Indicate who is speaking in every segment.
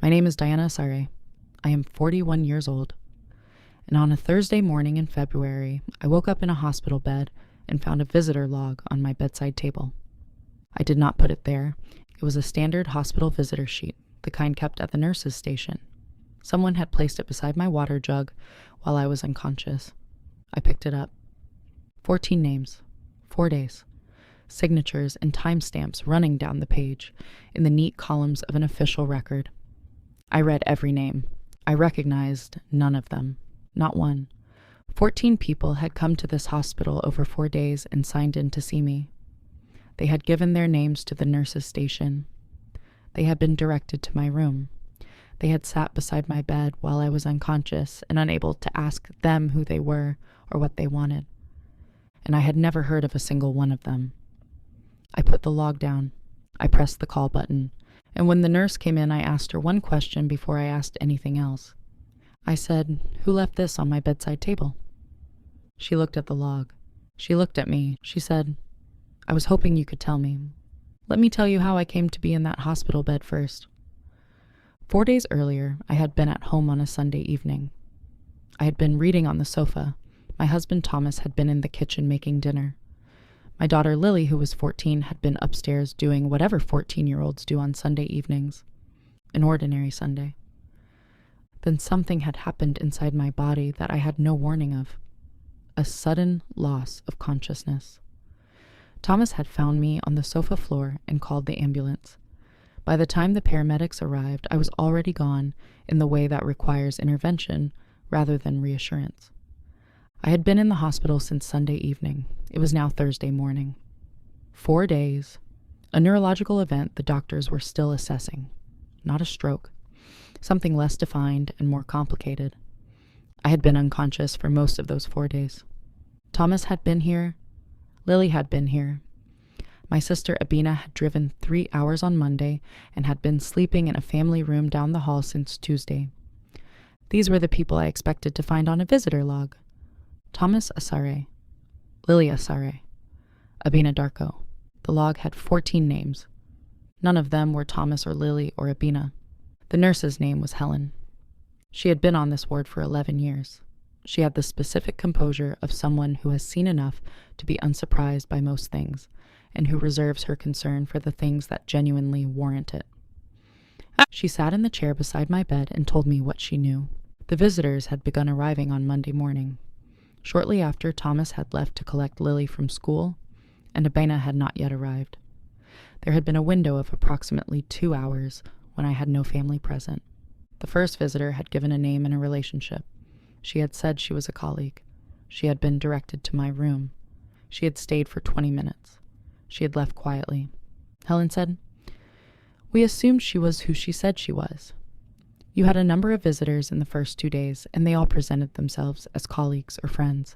Speaker 1: My name is Diana Asare. I am 41 years old. And on a Thursday morning in February, I woke up in a hospital bed and found a visitor log on my bedside table. I did not put it there. It was a standard hospital visitor sheet, the kind kept at the nurse's station. Someone had placed it beside my water jug while I was unconscious. I picked it up. 14 names, 4 days, signatures and timestamps running down the page in the neat columns of an official record. I read every name. I recognized none of them, not one. 14 people had come to this hospital over 4 days and signed in to see me. They had given their names to the nurse's station. They had been directed to my room. They had sat beside my bed while I was unconscious and unable to ask them who they were or what they wanted. And I had never heard of a single one of them. I put the log down. I pressed the call button. And when the nurse came in, I asked her one question before I asked anything else. I said, "Who left this on my bedside table?" She looked at the log. She looked at me. She said, "I was hoping you could tell me. Let me tell you how I came to be in that hospital bed first." 4 days earlier, I had been at home on a Sunday evening. I had been reading on the sofa. My husband Thomas had been in the kitchen making dinner. My daughter Lily, who was 14, had been upstairs doing whatever 14-year-olds do on Sunday evenings. An ordinary Sunday. Then something had happened inside my body that I had no warning of. A sudden loss of consciousness. Thomas had found me on the sofa floor and called the ambulance. By the time the paramedics arrived, I was already gone in the way that requires intervention rather than reassurance. I had been in the hospital since Sunday evening. It was now Thursday morning. 4 days. A neurological event the doctors were still assessing. Not a stroke. Something less defined and more complicated. I had been unconscious for most of those 4 days. Thomas had been here. Lily had been here. My sister Abena had driven 3 hours on Monday and had been sleeping in a family room down the hall since Tuesday. These were the people I expected to find on a visitor log. Thomas Asare, Lily Asare, Abena Darko. The log had 14 names. None of them were Thomas or Lily or Abena. The nurse's name was Helen. She had been on this ward for 11 years. She had the specific composure of someone who has seen enough to be unsurprised by most things, and who reserves her concern for the things that genuinely warrant it. She sat in the chair beside my bed and told me what she knew. The visitors had begun arriving on Monday morning. Shortly after, Thomas had left to collect Lily from school, and Abena had not yet arrived. There had been a window of approximately 2 hours when I had no family present. The first visitor had given a name and a relationship. She had said she was a colleague. She had been directed to my room. She had stayed for 20 minutes. She had left quietly. Helen said, "We assumed she was who she said she was. You had a number of visitors in the first 2 days, and they all presented themselves as colleagues or friends.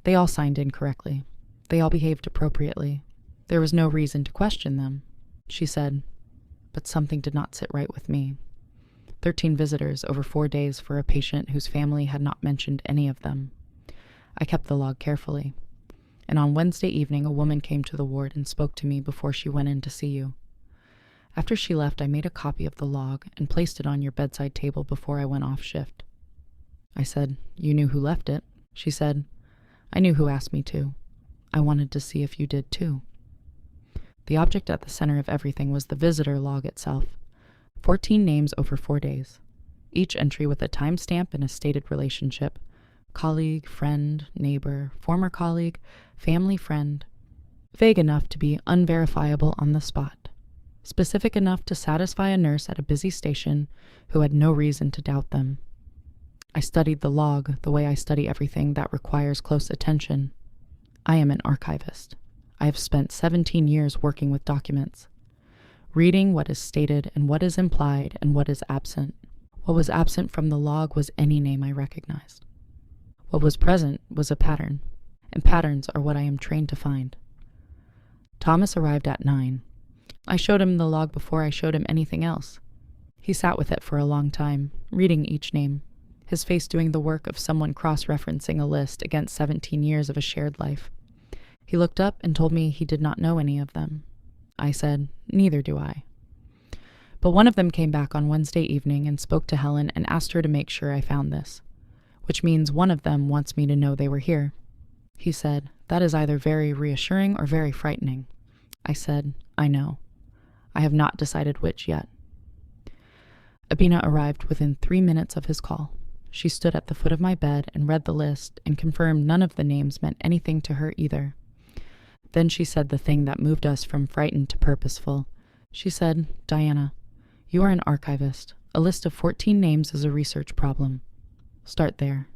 Speaker 1: They all signed in correctly. They all behaved appropriately. There was no reason to question them." She said, "But something did not sit right with me. 13 visitors over 4 days for a patient whose family had not mentioned any of them." I kept the log carefully. And on Wednesday evening, a woman came to the ward and spoke to me before she went in to see you. After she left, I made a copy of the log and placed it on your bedside table before I went off shift. I said, "You knew who left it." She said, "I knew who asked me to. I wanted to see if you did too." The object at the center of everything was the visitor log itself. 14 names over 4 days. Each entry with a timestamp and a stated relationship. Colleague, friend, neighbor, former colleague, family friend. Vague enough to be unverifiable on the spot. Specific enough to satisfy a nurse at a busy station who had no reason to doubt them. I studied the log the way I study everything that requires close attention. I am an archivist. I have spent 17 years working with documents, reading what is stated and what is implied and what is absent. What was absent from the log was any name I recognized. What was present was a pattern, and patterns are what I am trained to find. Thomas arrived at 9. I showed him the log before I showed him anything else. He sat with it for a long time, reading each name, his face doing the work of someone cross-referencing a list against 17 years of a shared life. He looked up and told me he did not know any of them. I said, "Neither do I." But one of them came back on Wednesday evening and spoke to Helen and asked her to make sure I found this, which means one of them wants me to know they were here. He said, "That is either very reassuring or very frightening." I said, "I know. I have not decided which yet." Abena arrived within 3 minutes of his call. She stood at the foot of my bed and read the list and confirmed none of the names meant anything to her either. Then she said the thing that moved us from frightened to purposeful. She said, "Diana, you are an archivist. A list of 14 names is a research problem. Start there."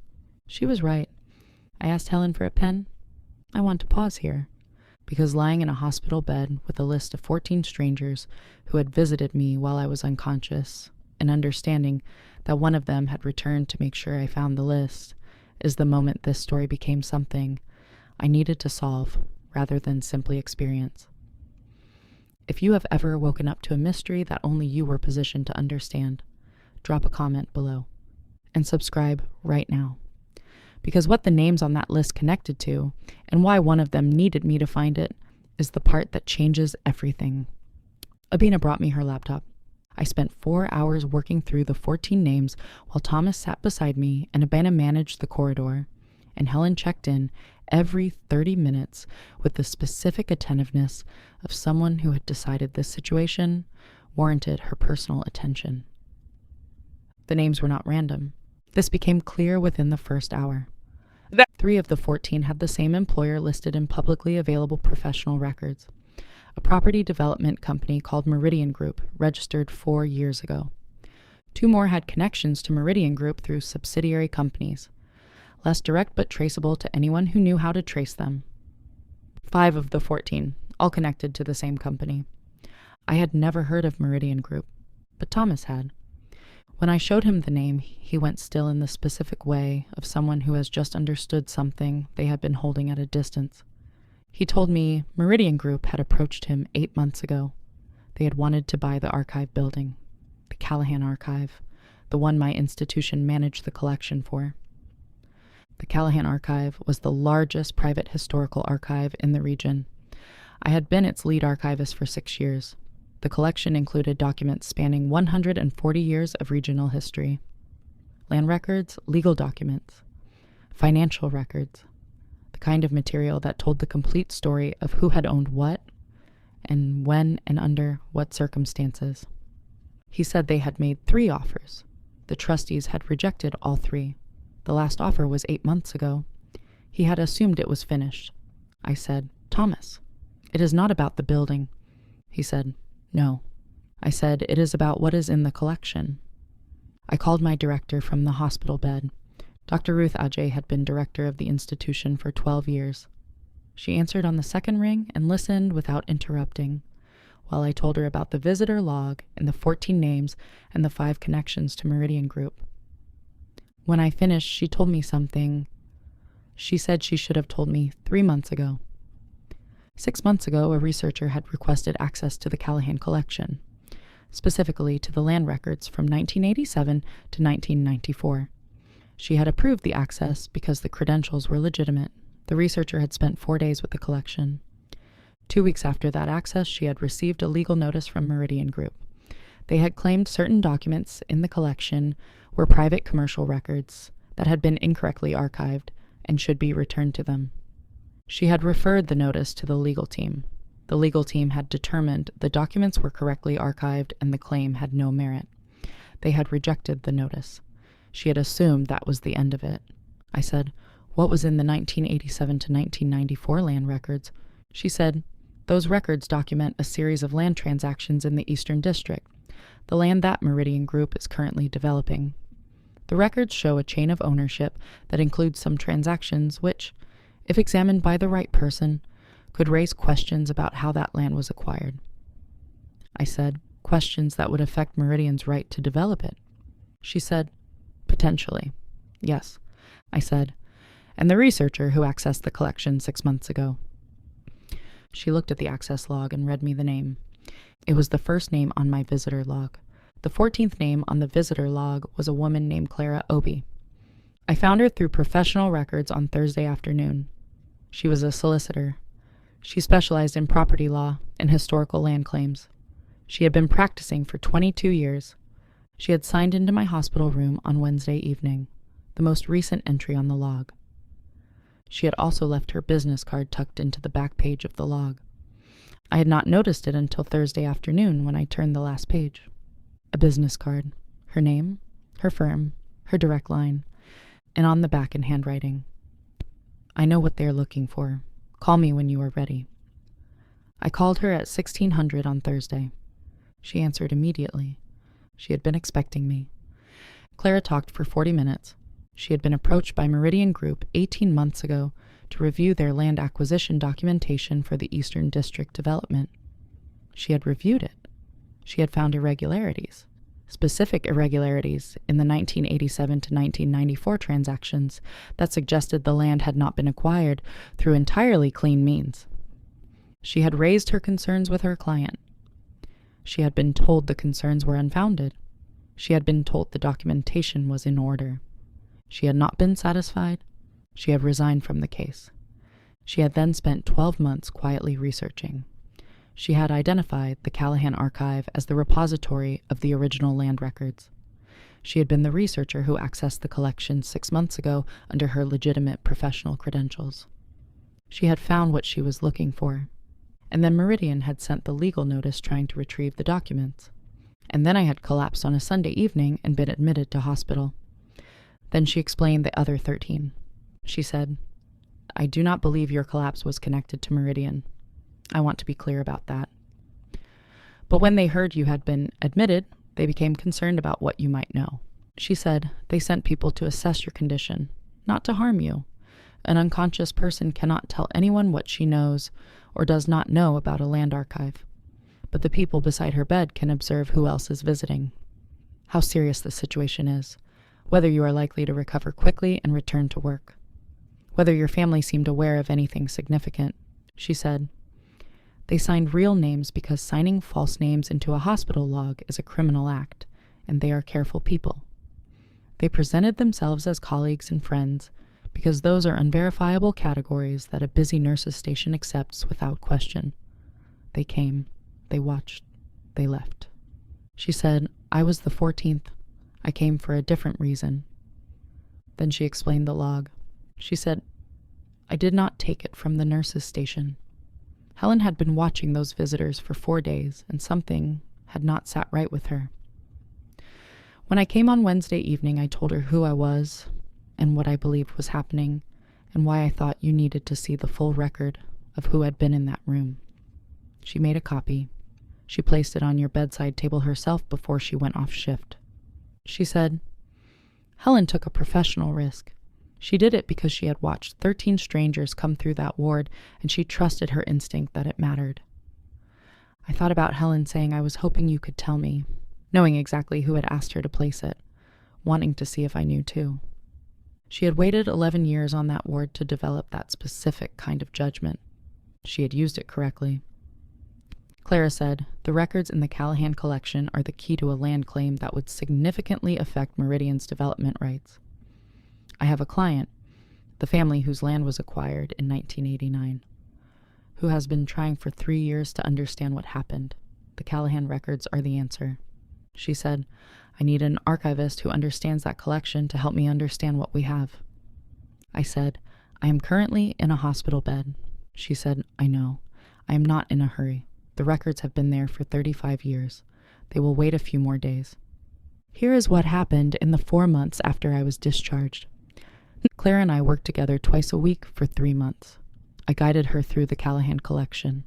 Speaker 1: She was right. I asked Helen for a pen. I want to pause here, because lying in a hospital bed with a list of 14 strangers who had visited me while I was unconscious, and understanding that one of them had returned to make sure I found the list, is the moment this story became something I needed to solve rather than simply experience. If you have ever woken up to a mystery that only you were positioned to understand, drop a comment below and subscribe right now. Because what the names on that list connected to, and why one of them needed me to find it, is the part that changes everything. Abena brought me her laptop. I spent 4 hours working through the 14 names while Thomas sat beside me and Abena managed the corridor, and Helen checked in every 30 minutes with the specific attentiveness of someone who had decided this situation warranted her personal attention. The names were not random. This became clear within the first hour. 3 of the 14 had the same employer listed in publicly available professional records. A property development company called Meridian Group, registered 4 years ago. 2 more had connections to Meridian Group through subsidiary companies, less direct but traceable to anyone who knew how to trace them. 5 of the 14, all connected to the same company. I had never heard of Meridian Group, but Thomas had. When I showed him the name, he went still in the specific way of someone who has just understood something they had been holding at a distance. He told me Meridian Group had approached him 8 months ago. They had wanted to buy the archive building, the Callahan Archive, the one my institution managed the collection for. The Callahan Archive was the largest private historical archive in the region. I had been its lead archivist for 6 years. The collection included documents spanning 140 years of regional history. Land records, legal documents, financial records, the kind of material that told the complete story of who had owned what, and when and under what circumstances. He said they had made 3 offers. The trustees had rejected all 3. The last offer was 8 months ago. He had assumed it was finished. I said, "Thomas, it is not about the building." He said, "No." I said, "It is about what is in the collection." I called my director from the hospital bed. Dr. Ruth Adjei had been director of the institution for 12 years. She answered on the second ring and listened without interrupting, while I told her about the visitor log and the 14 names and the 5 connections to Meridian Group. When I finished, she told me something she said she should have told me 3 months ago. 6 months ago, a researcher had requested access to the Callahan collection, specifically to the land records from 1987 to 1994. She had approved the access because the credentials were legitimate. The researcher had spent 4 days with the collection. 2 weeks after that access, she had received a legal notice from Meridian Group. They had claimed certain documents in the collection were private commercial records that had been incorrectly archived and should be returned to them. She had referred the notice to the legal team. The legal team had determined the documents were correctly archived and the claim had no merit. They had rejected the notice. She had assumed that was the end of it. I said, "What was in the 1987 to 1994 land records?" She said, "Those records document a series of land transactions in the Eastern District, the land that Meridian Group is currently developing. The records show a chain of ownership that includes some transactions which, if examined by the right person, could raise questions about how that land was acquired." I said, "Questions that would affect Meridian's right to develop it?" She said, "Potentially, yes." I said, "And the researcher who accessed the collection 6 months ago?" She looked at the access log and read me the name. It was the first name on my visitor log. The 14th name on the visitor log was a woman named Clara Obi. I found her through professional records on Thursday afternoon. She was a solicitor. She specialized in property law and historical land claims. She had been practicing for 22 years. She had signed into my hospital room on Wednesday evening, the most recent entry on the log. She had also left her business card tucked into the back page of the log. I had not noticed it until Thursday afternoon when I turned the last page. A business card, her name, her firm, her direct line, and on the back in handwriting. I know what they are looking for. Call me when you are ready. I called her at 1600 on Thursday. She answered immediately. She had been expecting me. Clara talked for 40 minutes. She had been approached by Meridian Group 18 months ago to review their land acquisition documentation for the Eastern District development. She had reviewed it. She had found irregularities, specific irregularities in the 1987 to 1994 transactions that suggested the land had not been acquired through entirely clean means. She had raised her concerns with her client. She had been told the concerns were unfounded. She had been told the documentation was in order. She had not been satisfied. She had resigned from the case. She had then spent 12 months quietly researching. She had identified the Callahan Archive as the repository of the original land records. She had been the researcher who accessed the collection 6 months ago under her legitimate professional credentials. She had found what she was looking for. And then Meridian had sent the legal notice trying to retrieve the documents. And then I had collapsed on a Sunday evening and been admitted to hospital. Then she explained the other 13. She said, "I do not believe your collapse was connected to Meridian. I want to be clear about that. But when they heard you had been admitted, they became concerned about what you might know." She said, "They sent people to assess your condition, not to harm you. An unconscious person cannot tell anyone what she knows or does not know about a land archive. But the people beside her bed can observe who else is visiting, how serious the situation is, whether you are likely to recover quickly and return to work, whether your family seemed aware of anything significant." She said, "They signed real names because signing false names into a hospital log is a criminal act, and they are careful people. They presented themselves as colleagues and friends because those are unverifiable categories that a busy nurses' station accepts without question. They came, they watched, they left." She said, "I was the 14th. I came for a different reason." Then she explained the log. She said, "I did not take it from the nurses' station. Helen had been watching those visitors for 4 days, and something had not sat right with her. When I came on Wednesday evening, I told her who I was and what I believed was happening, and why I thought you needed to see the full record of who had been in that room. She made a copy. She placed it on your bedside table herself before she went off shift. She said, "Helen took a professional risk. She did it because she had watched 13 strangers come through that ward, and she trusted her instinct that it mattered. I thought about Helen saying I was hoping you could tell me, knowing exactly who had asked her to place it, wanting to see if I knew too. She had waited 11 years on that ward to develop that specific kind of judgment. She had used it correctly." Clara said, "The records in the Callahan collection are the key to a land claim that would significantly affect Meridian's development rights. I have a client, the family whose land was acquired in 1989, who has been trying for 3 years to understand what happened. The Callahan records are the answer." She said, "I need an archivist who understands that collection to help me understand what we have." I said, "I am currently in a hospital bed." She said, "I know. I am not in a hurry. The records have been there for 35 years. They will wait a few more days. Here is what happened in the 4 months after I was discharged. Clara and I worked together twice a week for 3 months. I guided her through the Callahan collection,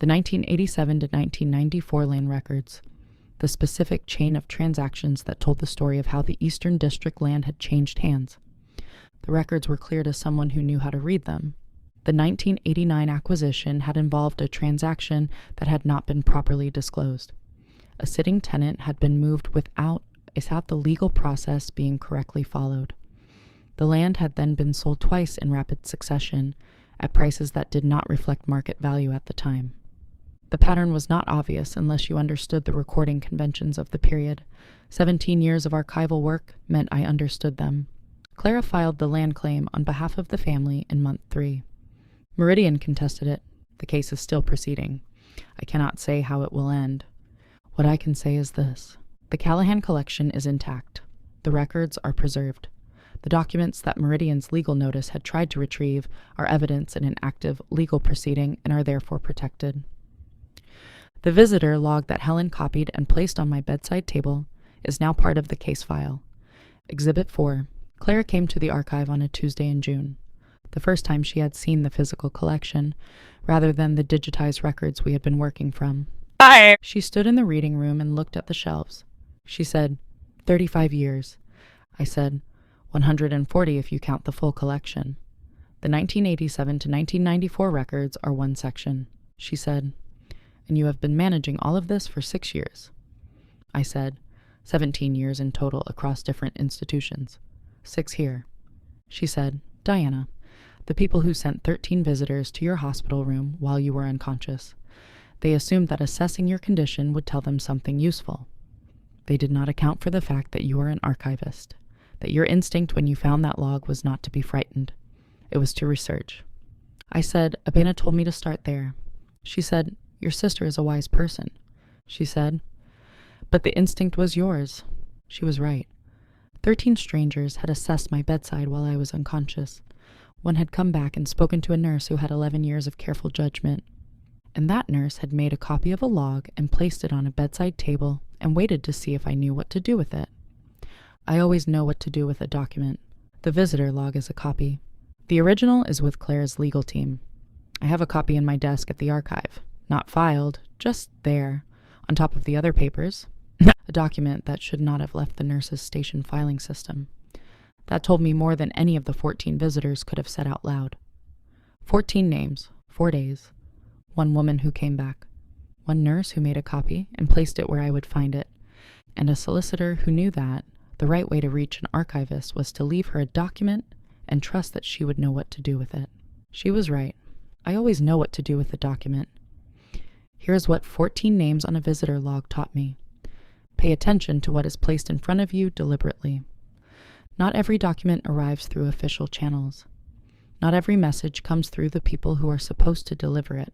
Speaker 1: the 1987 to 1994 land records, the specific chain of transactions that told the story of how the Eastern District land had changed hands. The records were clear to someone who knew how to read them. The 1989 acquisition had involved a transaction that had not been properly disclosed. A sitting tenant had been moved without the legal process being correctly followed. The land had then been sold twice in rapid succession at prices that did not reflect market value at the time. The pattern was not obvious unless you understood the recording conventions of the period. 17 years of archival work meant I understood them. Clara filed the land claim on behalf of the family in month 3. Meridian contested it. The case is still proceeding. I cannot say how it will end. What I can say is this. The Callahan collection is intact. The records are preserved. The documents that Meridian's legal notice had tried to retrieve are evidence in an active legal proceeding and are therefore protected. The visitor log that Helen copied and placed on my bedside table is now part of the case file. Exhibit 4. Clara came to the archive on a Tuesday in June, the first time she had seen the physical collection, rather than the digitized records we had been working from.
Speaker 2: Bye.
Speaker 1: She stood in the reading room and looked at the shelves. She said, 35 years. I said, 140 if you count the full collection. The 1987 to 1994 records are one section. She said, and you have been managing all of this for 6 years. I said, 17 years in total across different institutions. 6 here. She said, Diana, the people who sent 13 visitors to your hospital room while you were unconscious. They assumed that assessing your condition would tell them something useful. They did not account for the fact that you are an archivist, that your instinct when you found that log was not to be frightened. It was to research. I said, Abena told me to start there. She said, your sister is a wise person. She said, but the instinct was yours. She was right. 13 strangers had assessed my bedside while I was unconscious. One had come back and spoken to a nurse who had 11 years of careful judgment. And that nurse had made a copy of a log and placed it on a bedside table and waited to see if I knew what to do with it. I always know what to do with a document. The visitor log is a copy. The original is with Clara's legal team. I have a copy in my desk at the archive. Not filed, just there, on top of the other papers. A document that should not have left the nurse's station filing system. That told me more than any of the 14 visitors could have said out loud. 14 names, 4 days. 1 woman who came back. 1 nurse who made a copy and placed it where I would find it. And a solicitor who knew that the right way to reach an archivist was to leave her a document and trust that she would know what to do with it. She was right. I always know what to do with a document. Here's what 14 names on a visitor log taught me. Pay attention to what is placed in front of you deliberately. Not every document arrives through official channels. Not every message comes through the people who are supposed to deliver it.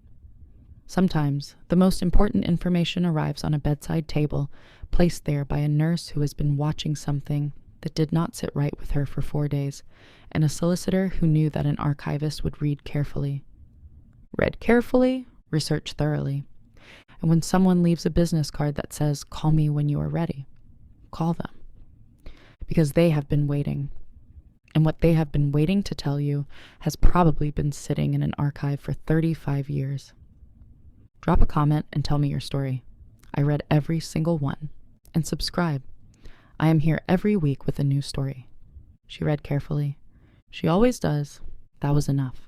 Speaker 1: Sometimes, the most important information arrives on a bedside table, placed there by a nurse who has been watching something that did not sit right with her for 4 days, and a solicitor who knew that an archivist would read carefully. Read carefully, research thoroughly. And when someone leaves a business card that says, call me when you are ready, call them. Because they have been waiting. And what they have been waiting to tell you has probably been sitting in an archive for 35 years. Drop a comment and tell me your story. I read every single one. And subscribe. I am here every week with a new story. She read carefully. She always does. That was enough.